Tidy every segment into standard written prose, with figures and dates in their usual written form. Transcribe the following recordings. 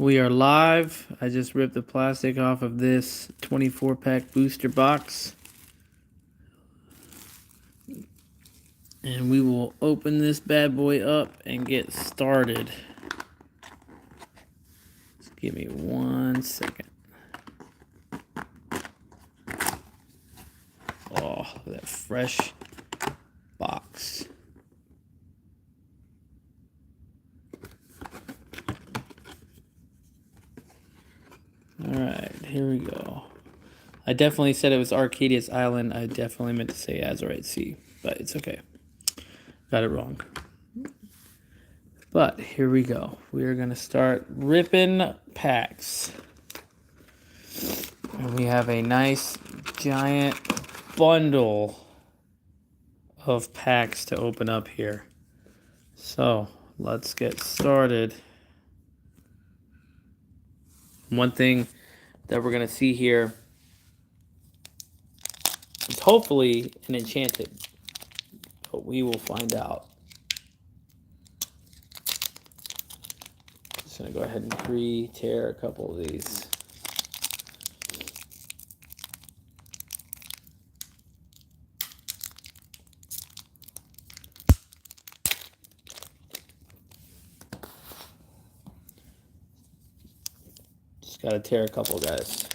We are live. I just ripped the plastic off of this 24-pack booster box. And we will open this bad boy up and get started. Just give me 1 second. Oh, that fresh box. Alright, here we go. I definitely said it was Arcadius Island. I definitely meant to say Azurite Sea, but it's okay. Got it wrong. But here we go. We are going to start ripping packs. And we have a nice giant bundle of packs to open up here. So let's get started. One thing that we're going to see here is hopefully an enchanted, but we will find out. Just going to go ahead and pre-tear a couple of these. Just got to tear a couple, guys.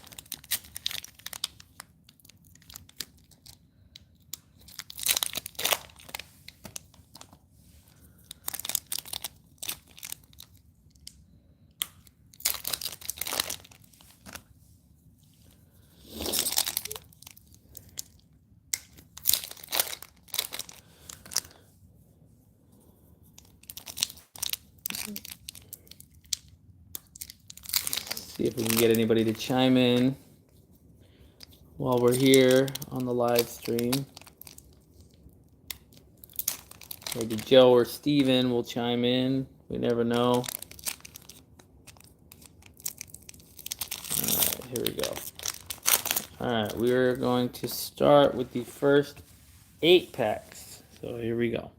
See if we can get anybody to chime in while we're here on the live stream. Maybe Joe or Steven will chime in. We never know. Alright, here we go. Alright, we're going to start with the first 8 packs. So here we go.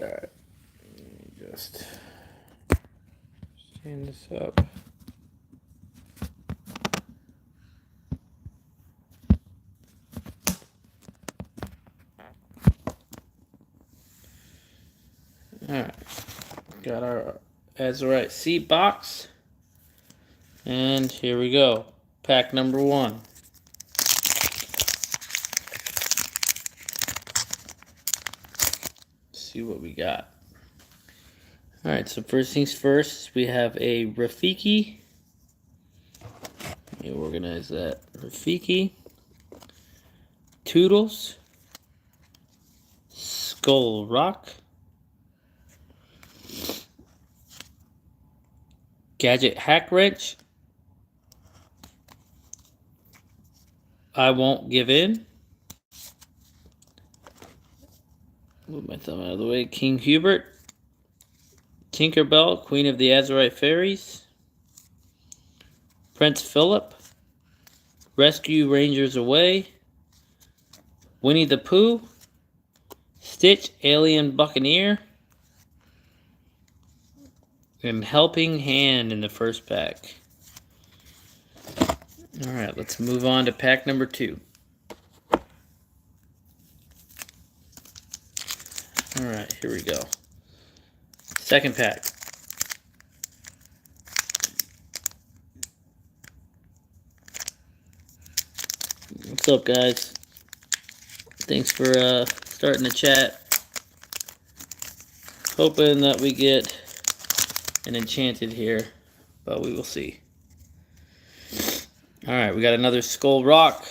Alright, let me just stand this up. Alright, got our Azurite Sea box, and here we go. Pack number 1. See what we got. Alright, so first things first, we have a Rafiki. Let me organize that. Rafiki. Toodles. Skull Rock. Gadget Hack Wrench. I Won't Give In. Move my thumb out of the way. King Hubert. Tinkerbell, Queen of the Azurite Fairies. Prince Philip. Rescue Rangers Away. Winnie the Pooh. Stitch, Alien Buccaneer. And Helping Hand in the first pack. Alright, let's move on to pack number 2. Alright, here we go. Second pack. What's up, guys? Thanks for starting the chat. Hoping that we get an enchanted here, but we will see. Alright, we got another Skull Rock.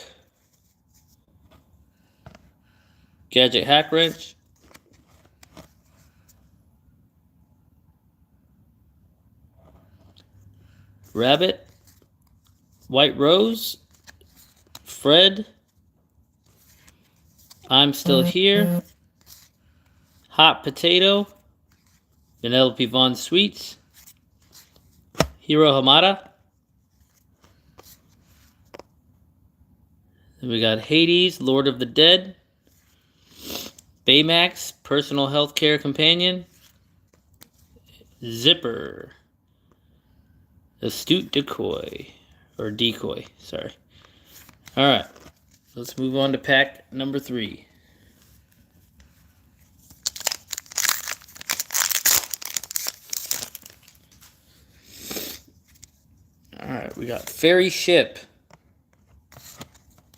Gadget Hack Wrench. Rabbit. White Rose. Fred. I'm Still Here. Hot Potato. Vanellope Von Sweets. Hiro Hamada. Then we got Hades, Lord of the Dead. Baymax, personal healthcare companion. Zipper. Astute decoy. Or decoy, sorry. Alright, let's move on to pack number 3. Alright, we got Ferry Ship.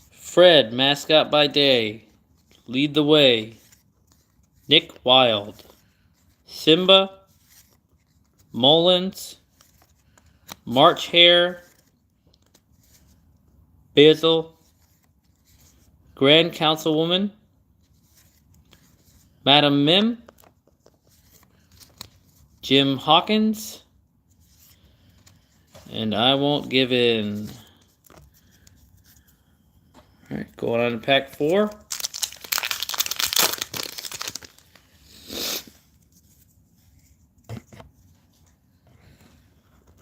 Fred, mascot by day. Lead the way. Nick Wilde. Simba. Mullins. March Hare. Basil. Grand Councilwoman. Madam Mim. Jim Hawkins. And I won't give in. Alright, going on to pack 4.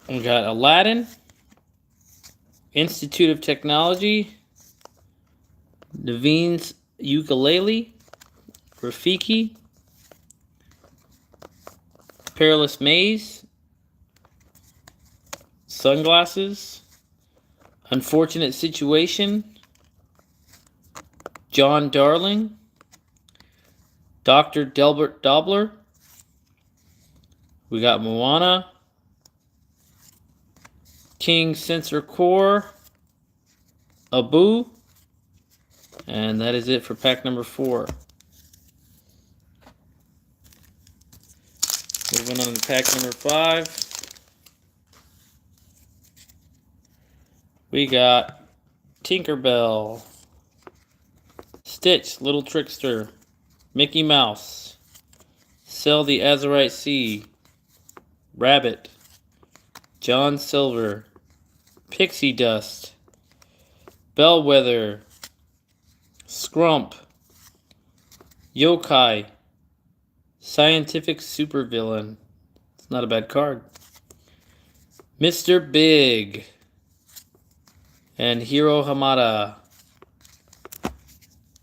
We got Aladdin, Institute of Technology, Naveen's Ukulele, Rafiki, Perilous Maze, Sunglasses, Unfortunate Situation, John Darling, Dr. Delbert Dobler. We got Moana, King Sensor Core, Abu, and that is it for pack number 4. Moving on to pack number 5. We got Tinkerbell, Stitch, Little Trickster, Mickey Mouse, Sell the Azurite Sea, Rabbit, John Silver, Pixie Dust, Bellwether, Scrump, Yokai, Scientific Supervillain. It's not a bad card. Mr. Big, and Hiro Hamada.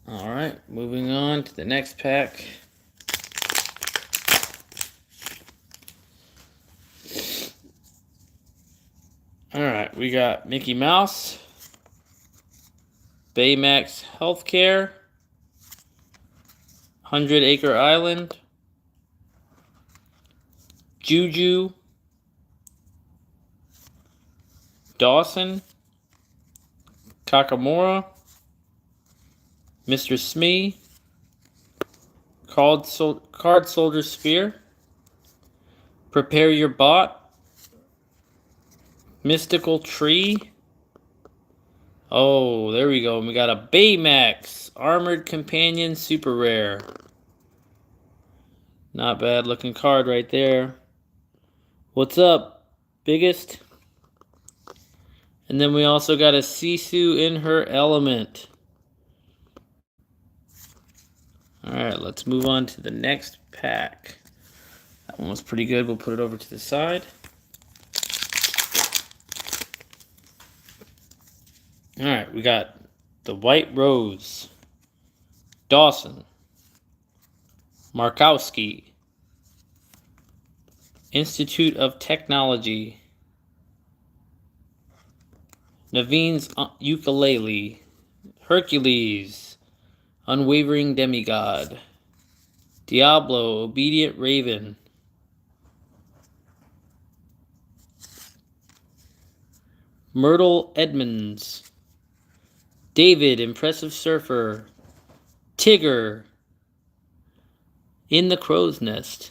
Alright, moving on to the next pack. Alright, we got Mickey Mouse, Baymax Healthcare, 100 Acre Island, Juju, Dawson, Kakamora, Mr. Smee, Card Soldier Spear, Prepare Your Bot, Mystical Tree. Oh, there we go. We got a Baymax Armored Companion Super Rare. Not bad looking card right there. What's up, biggest? And then we also got a Sisu in her element. Alright, let's move on to the next pack. That one was pretty good. We'll put it over to the side. Alright, we got the White Rose, Dawson, Markowski, Institute of Technology, Naveen's Ukulele, Hercules, Unwavering Demigod, Diablo, Obedient Raven, Myrtle Edmonds, David, Impressive Surfer, Tigger, In the Crow's Nest,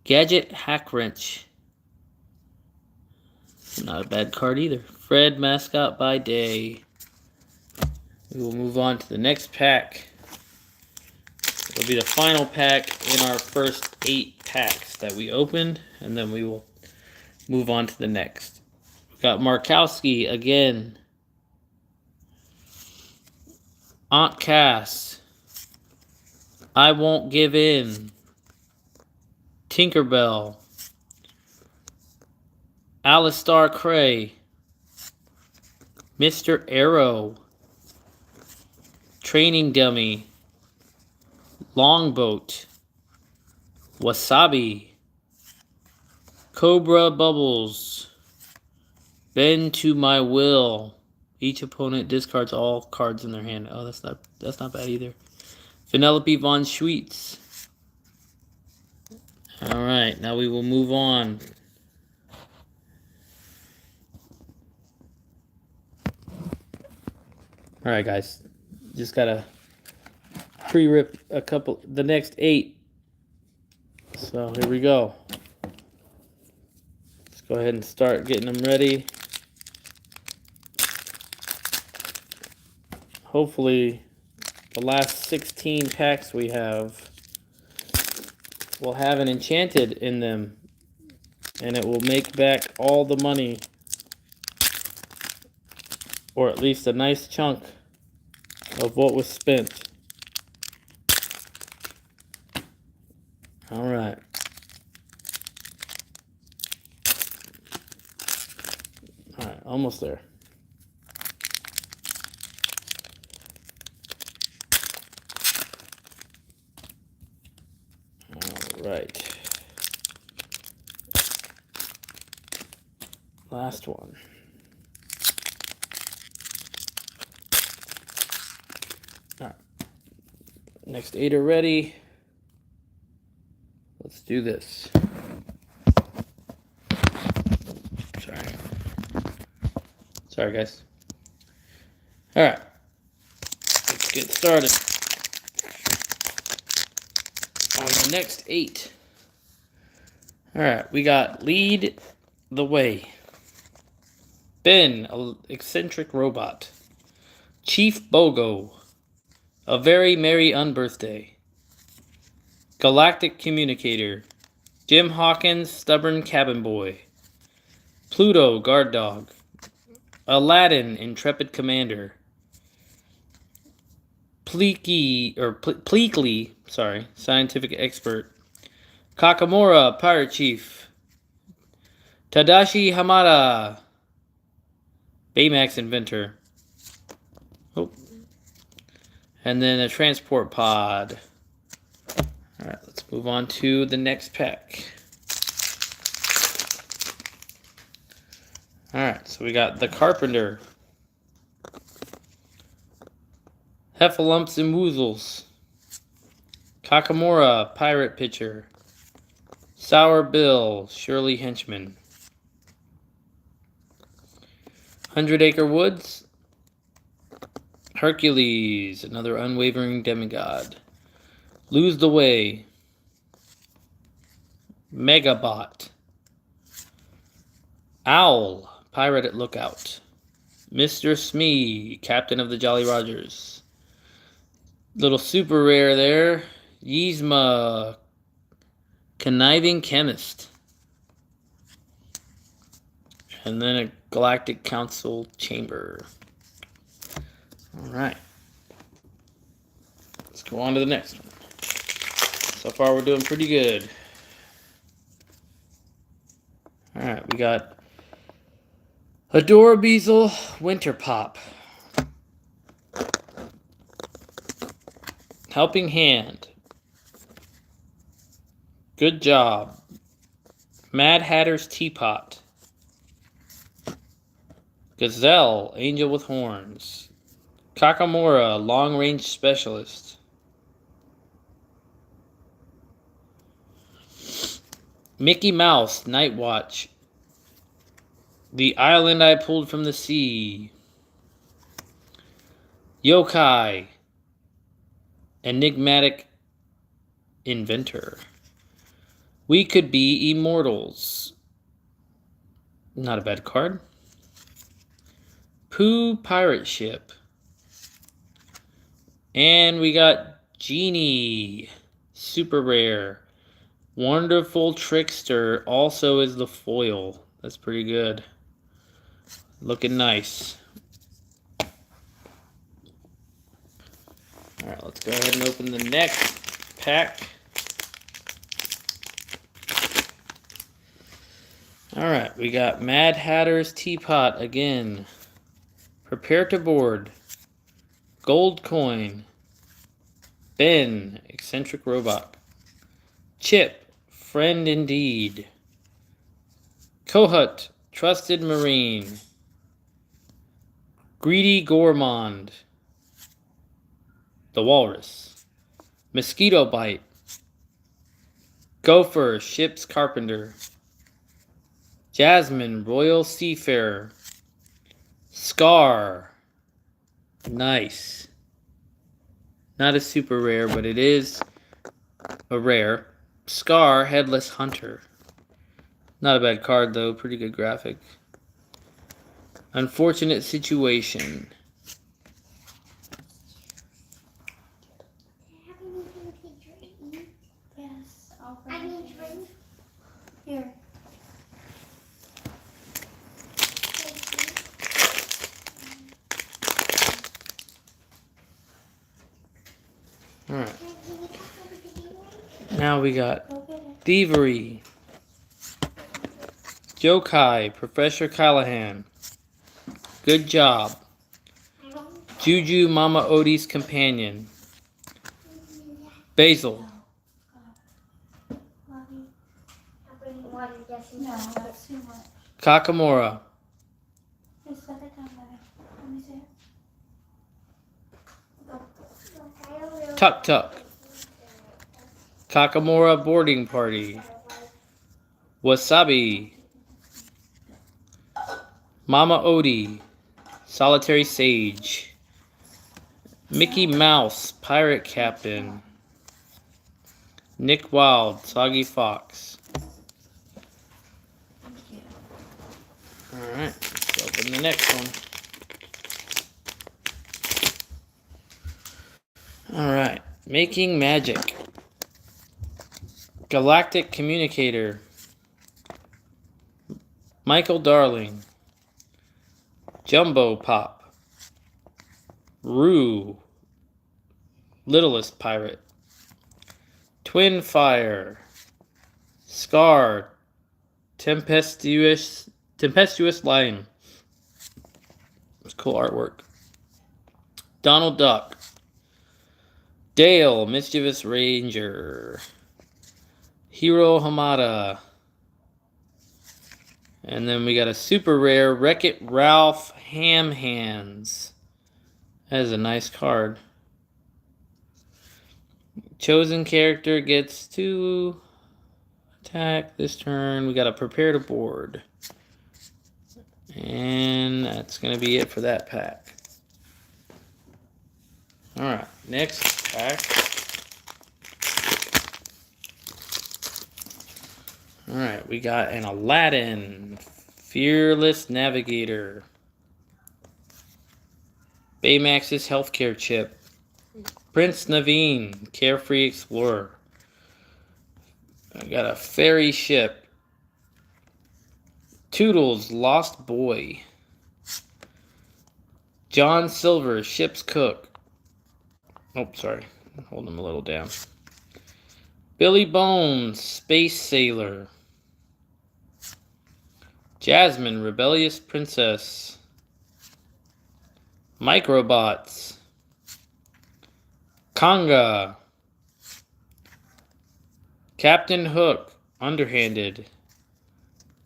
Gadget Hackwrench, not a bad card either, Fred, Mascot by Day. We will move on to the next pack. It'll be the final pack in our first 8 packs that we opened, and then we will move on to the next. We got Markowski again, Aunt Cass, I Won't Give In, Tinkerbell, Alistar Cray, Mr. Arrow, Training Dummy, Longboat. Wasabi. Cobra Bubbles. Bend to My Will. Each opponent discards all cards in their hand. Oh, that's not bad either. Vanellope von Schweetz. Alright, now we will move on. Alright, guys. Just gotta pre-rip the next 8. So here we go. Let's go ahead and start getting them ready. Hopefully, the last 16 packs we have will have an enchanted in them, and it will make back all the money, or at least a nice chunk of what was spent. All right. All right, almost there. All right. Last one. All right. Next 8 are ready. Let's do this. Sorry, guys. All right. Let's get started on the next 8. All right. We got Lead the Way. Ben, an eccentric robot. Chief Bogo. A Very Merry Unbirthday. Galactic Communicator. Jim Hawkins, Stubborn Cabin Boy. Pluto, Guard Dog. Aladdin, Intrepid Commander. Pleakley, Scientific Expert. Kakamura, Pirate Chief. Tadashi Hamada, Baymax Inventor. Oh. And then a Transport Pod. Alright, let's move on to the next pack. Alright, so we got the Carpenter. Heffalumps and Woozles. Kakamura, Pirate Pitcher. Sour Bill, Shirley Henchman. 100 Acre Woods. Hercules, another unwavering demigod. Lose the Way. Megabot. Owl, Pirate at Lookout. Mr. Smee, Captain of the Jolly Rogers. Little super rare there. Yzma, Conniving Chemist. And then a Galactic Council Chamber. Alright. Let's go on to the next one. So far we're doing pretty good. Alright, we got Adorabeezel Winter Pop. Helping Hand. Good Job. Mad Hatter's Teapot. Gazelle, Angel with Horns. Kakamura, Long Range Specialist. Mickey Mouse, Night Watch. The Island I Pulled from the Sea. Yokai, Enigmatic Inventor. We Could Be Immortals. Not a bad card. Pooh Pirate Ship. And we got Genie. Super rare. Wonderful Trickster also is the foil. That's pretty good. Looking nice. Alright, let's go ahead and open the next pack. Alright, we got Mad Hatter's Teapot again. Prepare to Board. Gold Coin. Ben, eccentric robot. Chip, friend indeed. Kohut, trusted marine. Greedy gourmand. The walrus. Mosquito bite. Gopher, ship's carpenter. Jasmine, royal seafarer. Scar. Nice. Not a super rare, but it is a rare. Scar, headless hunter. Not a bad card though, pretty good graphic. Unfortunate situation. Yes, I need drink. Here. Alright. Now we got Thievery. Yokai, Professor Callahan. Good job. Juju Mama Odie's companion. Basil. No, that's too much. Kakamora. Just set it down, baby. Let me see it. Tuk Tuk. Kakamora boarding party. Wasabi. Mama Odie. Solitary Sage. Mickey Mouse, Pirate Captain. Nick Wilde, Soggy Fox. Alright, let's open the next one. Alright, Making Magic. Galactic Communicator. Michael Darling. Jumbo Pop. Rue. Littlest Pirate. Twin Fire. Scar. Tempestuous Lion. It's cool artwork. Donald Duck. Dale, Mischievous Ranger. Hiro Hamada. And then we got a super rare Wreck-It Ralph Ham Hands. That is a nice card. Chosen character gets to attack this turn. We got to prepare to board. And that's going to be it for that pack. Alright, next pack. Alright, we got an Aladdin, Fearless Navigator, Baymax's Healthcare Chip, Prince Naveen, Carefree Explorer. I got a Fairy Ship, Toodles, Lost Boy, John Silver, Ship's Cook. Oh, sorry, hold him a little down. Billy Bones, Space Sailor. Jasmine, Rebellious Princess. Microbots. Conga. Captain Hook, Underhanded.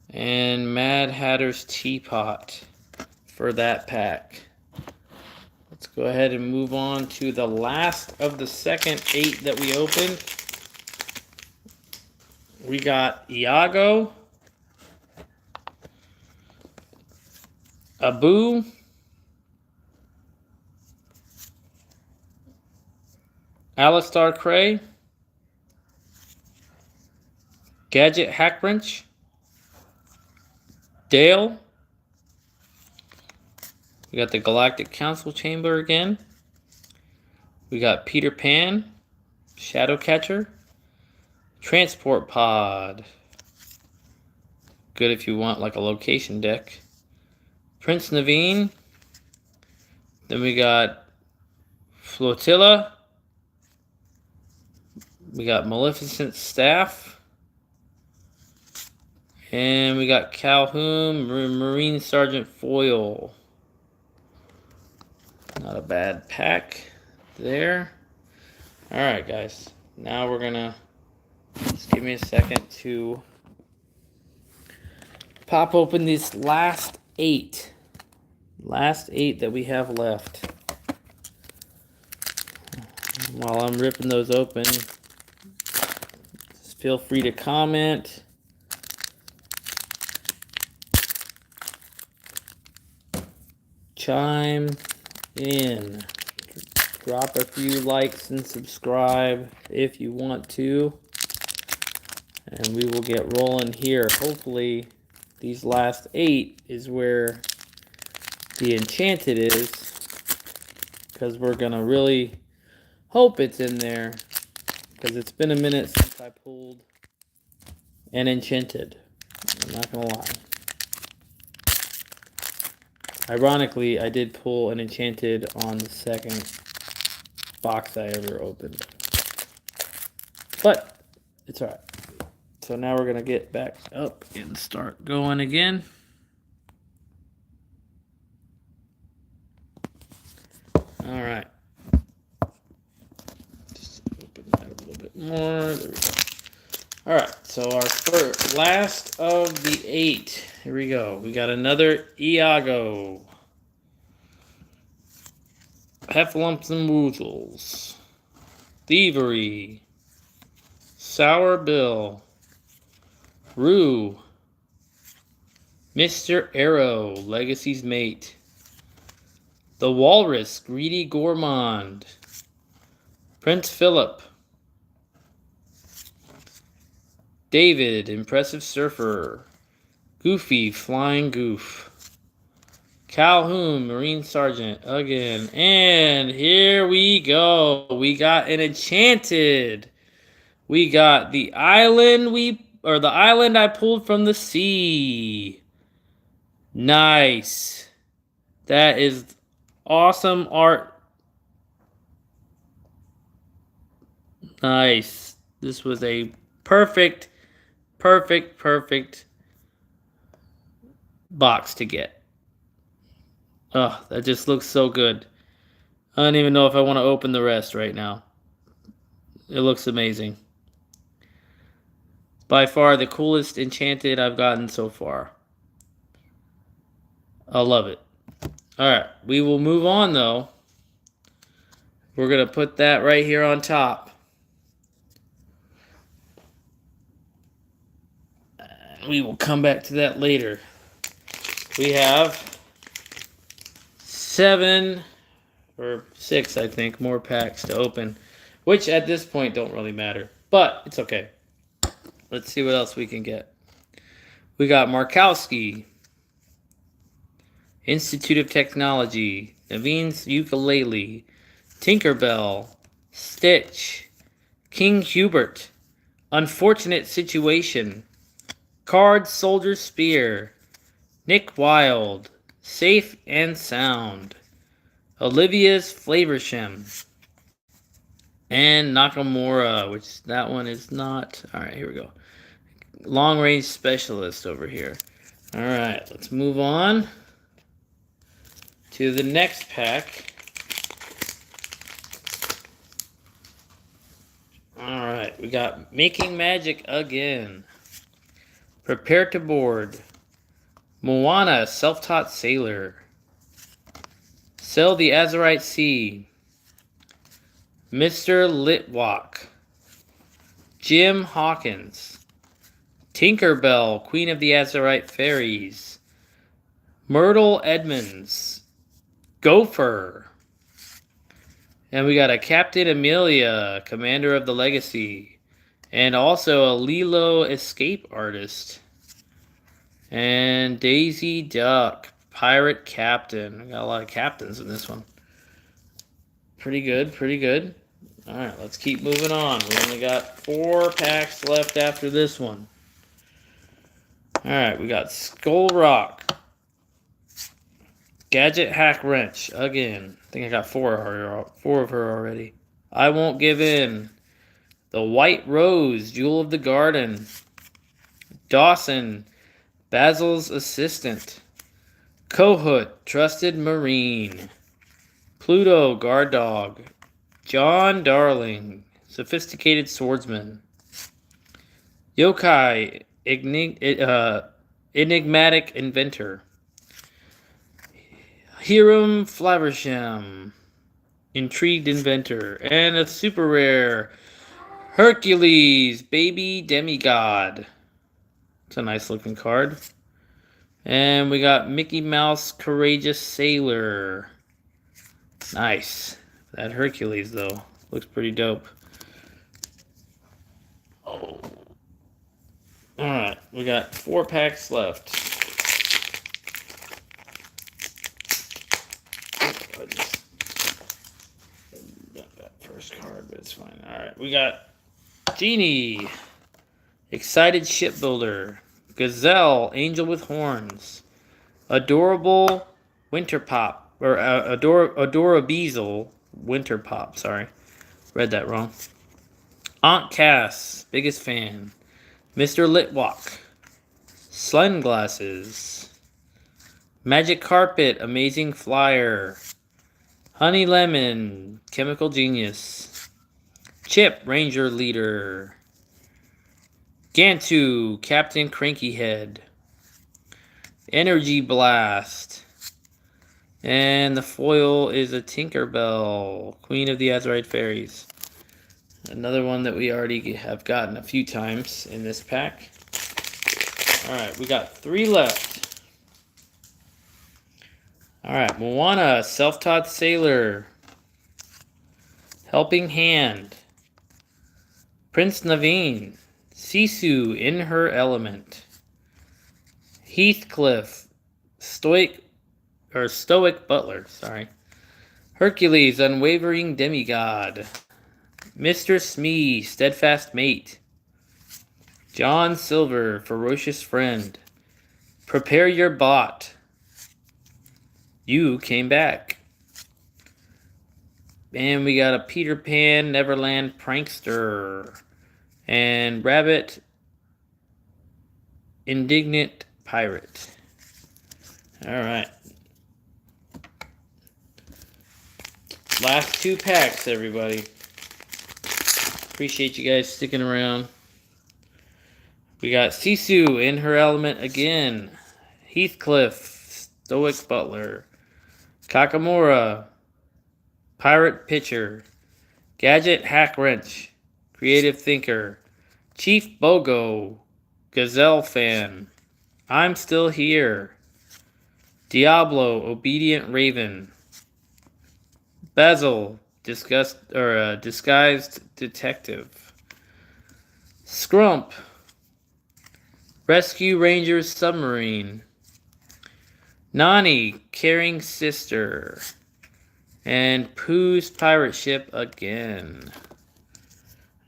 And Mad Hatter's Teapot for that pack. Let's go ahead and move on to the last of the second 8 that we opened. We got Iago, Abu, Alistar Cray, Gadget Hackbrench, Dale. We got the Galactic Council Chamber again. We got Peter Pan, Shadowcatcher, Transport Pod. Good if you want like a location deck. Prince Naveen. Then we got Flotilla. We got Maleficent Staff. And we got Calhoun, Marine Sergeant Foil. Not a bad pack there. Alright, guys. Now we're gonna... Just give me a second to pop open these last 8. Last 8 that we have left. While I'm ripping those open, just feel free to comment. Chime in. Drop a few likes and subscribe if you want to. And we will get rolling here. Hopefully, these last 8 is where the enchanted is. Because we're going to really hope it's in there. Because it's been a minute since I pulled an enchanted. I'm not going to lie. Ironically, I did pull an enchanted on the second box I ever opened. But it's alright. So now we're going to get back up and start going again. Alright. Just open that a little bit more. There we go. Alright, so our last of the 8. Here we go. We got another Iago. Heffalumps and Woozles. Thievery. Sour Bill. Rue. Mr. Arrow, Legacy's Mate. The Walrus, Greedy Gourmand. Prince Philip. David, Impressive Surfer. Goofy, Flying Goof. Calhoun, Marine Sergeant, again. And here we go. We got an enchanted. We got the island the island I pulled from the sea. Nice. That is awesome art. Nice. This was a perfect box to get. Oh, that just looks so good. I don't even know if I want to open the rest right now. It looks amazing. By far the coolest enchanted I've gotten so far. I love it. Alright, we will move on though. We're going to put that right here on top. We will come back to that later. We have 7 or 6, I think, more packs to open, which at this point don't really matter, but it's okay. Let's see what else we can get. We got Markowski, Institute of Technology, Naveen's Ukulele, Tinkerbell, Stitch, King Hubert, Unfortunate Situation, Card Soldier Spear, Nick Wilde, Safe and Sound, Olivia's Flavorsham, and Nakamura, which that one is not. Alright, here we go. Long Range Specialist over here. Alright, let's move on to the next pack. Alright, we got Making Magic again. Prepare to Board. Moana, Self-Taught Sailor. Sail the Azurite Sea. Mr. Litwalk. Jim Hawkins. Tinkerbell, Queen of the Azurite Fairies. Myrtle Edmonds. Gopher. And we got a Captain Amelia, Commander of the Legacy. And also a Lilo Escape Artist. And Daisy Duck, Pirate Captain. We got a lot of captains in this one. Pretty good, pretty good. Alright, let's keep moving on. We only got 4 packs left after this one. Alright, we got Skull Rock. Gadget Hack Wrench, again. I think I got 4 of her already. I Won't Give In. The White Rose, Jewel of the Garden. Dawson, Basil's Assistant. Kohut, Trusted Marine. Pluto, Guard Dog. John Darling, Sophisticated Swordsman. Yokai, Enigmatic Inventor. Hiram Flaversham, Intrigued Inventor. And a super rare, Hercules, Baby Demigod. It's a nice looking card. And we got Mickey Mouse, Courageous Sailor. Nice. That Hercules, though, looks pretty dope. Oh. Alright, we got 4 packs left. I just got that first card, but it's fine. Alright, we got Genie, Excited Shipbuilder, Gazelle, Angel with Horns, Adorable Winter Pop, or Adorabeezel Winter Pop, sorry. Read that wrong. Aunt Cass, biggest fan. Mr. Litwalk, Sunglasses, Magic Carpet, Amazing Flyer, Honey Lemon, Chemical Genius, Chip, Ranger Leader, Gantu, Captain Crankyhead, Energy Blast, and the foil is a Tinkerbell, Queen of the Azurite Fairies. Another one that we already have gotten a few times in this pack. Alright, we got 3 left. Alright, Moana, Self-Taught Sailor, Helping Hand, Prince Naveen, Sisu, In Her Element, Heathcliff, Stoic Butler, sorry, Hercules, Unwavering Demigod, Mr. Smee, Steadfast Mate, John Silver, Ferocious Friend, Prepare Your Bot, You Came Back, and we got a Peter Pan, Neverland Prankster, and Rabbit, Indignant Pirate. Alright. Last 2 packs, everybody. Appreciate you guys sticking around. We got Sisu, In Her Element again. Heathcliff, Stoic Butler. Kakamura, Pirate Pitcher. Gadget Hack Wrench, Creative Thinker. Chief Bogo, Gazelle Fan. I'm Still Here. Diablo, Obedient Raven. Basil, Disguised Detective. Scrump, Rescue Rangers Submarine. Nani, Caring Sister. And Pooh's Pirate Ship again.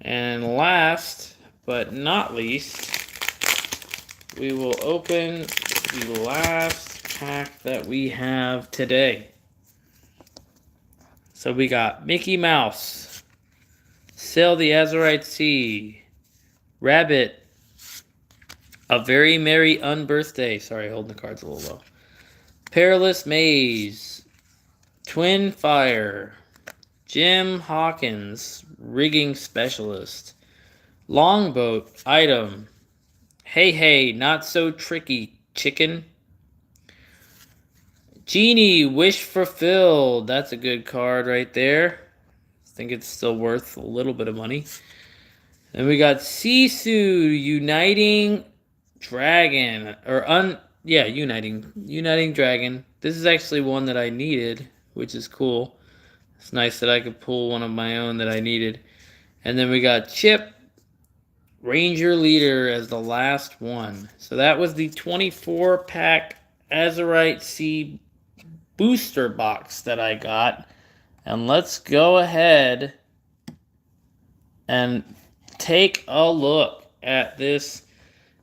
And last but not least, we will open the last pack that we have today. So we got Mickey Mouse, Sail the Azurite Sea, Rabbit, A Very Merry Unbirthday. Sorry, holding the cards a little low. Perilous Maze, Twin Fire, Jim Hawkins, Rigging Specialist, Longboat Item, Hey Hey, Not So Tricky Chicken, Genie, Wish Fulfilled. That's a good card right there. I think it's still worth a little bit of money. And we got Sisu, Uniting Dragon. Uniting Dragon. This is actually one that I needed, which is cool. It's nice that I could pull one of my own that I needed. And then we got Chip, Ranger Leader as the last one. So that was the 24-pack Azurite Sea booster box that I got. And let's go ahead and take a look at this.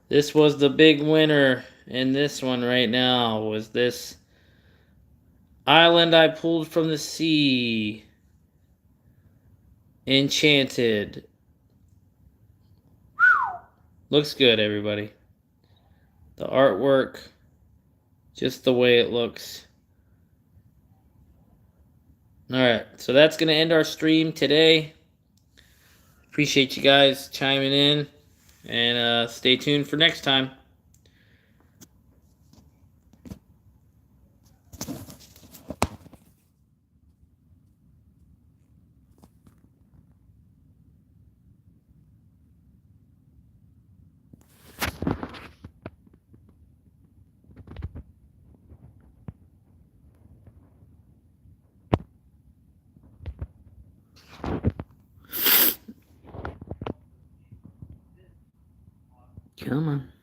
This was the big winner in this one right now, was this Island I Pulled from the Sea, Enchanted. Looks good, everybody. The artwork, just the way it looks. Alright, so that's going to end our stream today. Appreciate you guys chiming in. And stay tuned for next time. Come on.